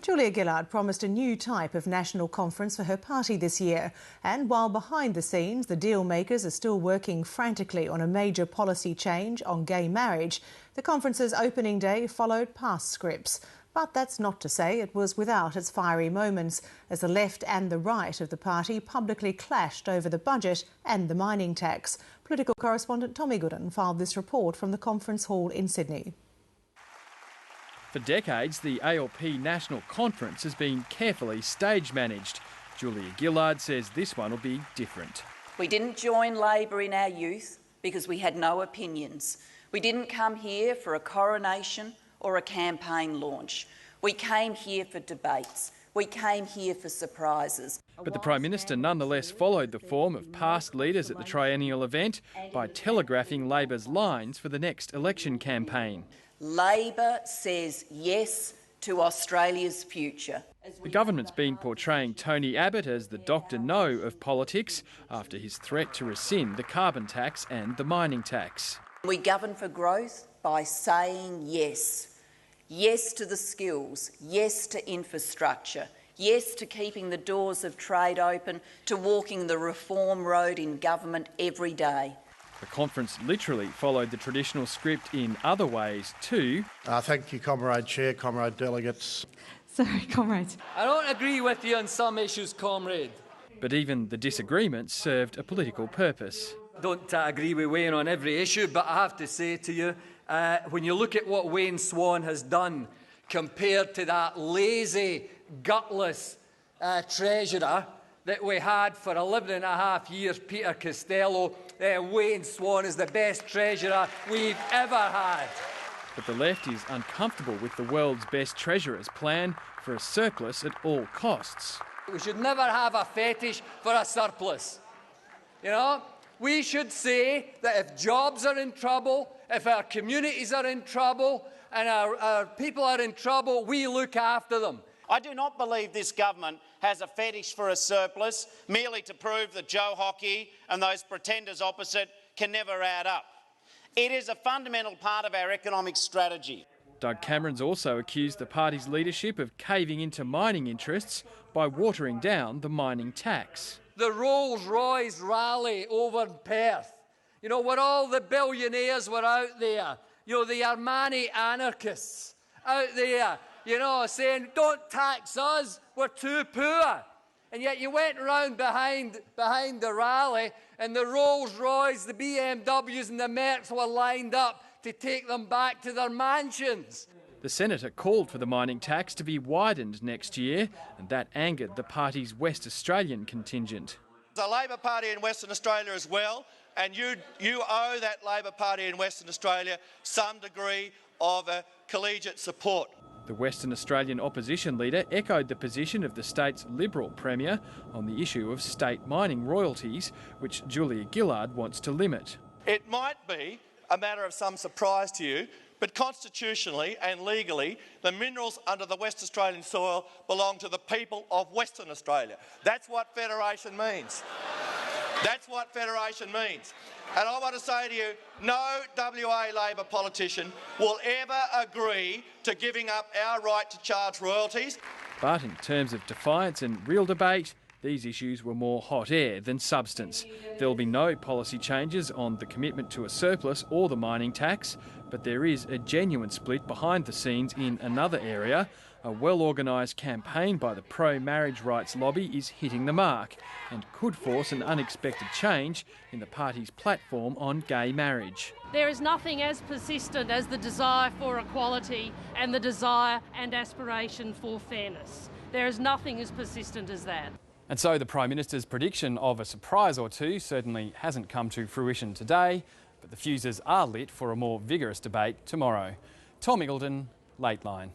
Julia Gillard promised a new type of national conference for her party this year. And while behind the scenes, the deal makers are still working frantically on a major policy change on gay marriage, the conference's opening day followed past scripts. But that's not to say it was without its fiery moments, as the left and the right of the party publicly clashed over the budget and the mining tax. Political correspondent Tom Iggulden filed this report from the conference hall in Sydney. For decades, the ALP National Conference has been carefully stage managed. Julia Gillard says this one will be different. We didn't join Labor in our youth because we had no opinions. We didn't come here for a coronation or a campaign launch. We came here for debates. We came here for surprises. But the Prime Minister nonetheless followed the form of past leaders at the triennial event by telegraphing Labor's lines for the next election campaign. Labor says yes to Australia's future. The government's been portraying Tony Abbott as the Dr. No of politics after his threat to rescind the carbon tax and the mining tax. We govern for growth by saying yes. Yes to the skills, yes to infrastructure, yes to keeping the doors of trade open, to walking the reform road in government every day. The conference literally followed the traditional script in other ways too. Thank you, Comrade Chair, Comrade Delegates. Sorry, comrades. I don't agree with you on some issues, comrade. But even the disagreements served a political purpose. Don't agree with Wayne on every issue, but I have to say to you, when you look at what Wayne Swan has done compared to that lazy, gutless treasurer that we had for 11 and a half years, Peter Costello, Wayne Swan is the best treasurer we've ever had. But the left is uncomfortable with the world's best treasurer's plan for a surplus at all costs. We should never have a fetish for a surplus. You know, we should say that if jobs are in trouble, if our communities are in trouble and our people are in trouble, we look after them. I do not believe this government has a fetish for a surplus merely to prove that Joe Hockey and those pretenders opposite can never add up. It is a fundamental part of our economic strategy. Doug Cameron's also accused the party's leadership of caving into mining interests by watering down the mining tax. The Rolls-Royce rally over in Perth, you know, where all the billionaires were out there, you know, the Armani anarchists out there, you know, saying, don't tax us, we're too poor. And yet you went around behind the rally and the Rolls-Royce, the BMWs and the Mercs were lined up to take them back to their mansions. The senator called for the mining tax to be widened next year, and that angered the party's West Australian contingent. The Labor Party in Western Australia as well, and you owe that Labor Party in Western Australia some degree of collegiate support. The Western Australian opposition leader echoed the position of the state's Liberal Premier on the issue of state mining royalties, which Julia Gillard wants to limit. It might be a matter of some surprise to you, but constitutionally and legally, the minerals under the West Australian soil belong to the people of Western Australia. That's what federation means. That's what federation means. And I want to say to you, no WA Labor politician will ever agree to giving up our right to charge royalties. But in terms of defiance and real debate, these issues were more hot air than substance. There will be no policy changes on the commitment to a surplus or the mining tax, but there is a genuine split behind the scenes in another area. A well-organised campaign by the pro-marriage rights lobby is hitting the mark and could force an unexpected change in the party's platform on gay marriage. There is nothing as persistent as the desire for equality and the desire and aspiration for fairness. There is nothing as persistent as that. And so the Prime Minister's prediction of a surprise or two certainly hasn't come to fruition today, but the fuses are lit for a more vigorous debate tomorrow. Tom Iggulden, Late Line.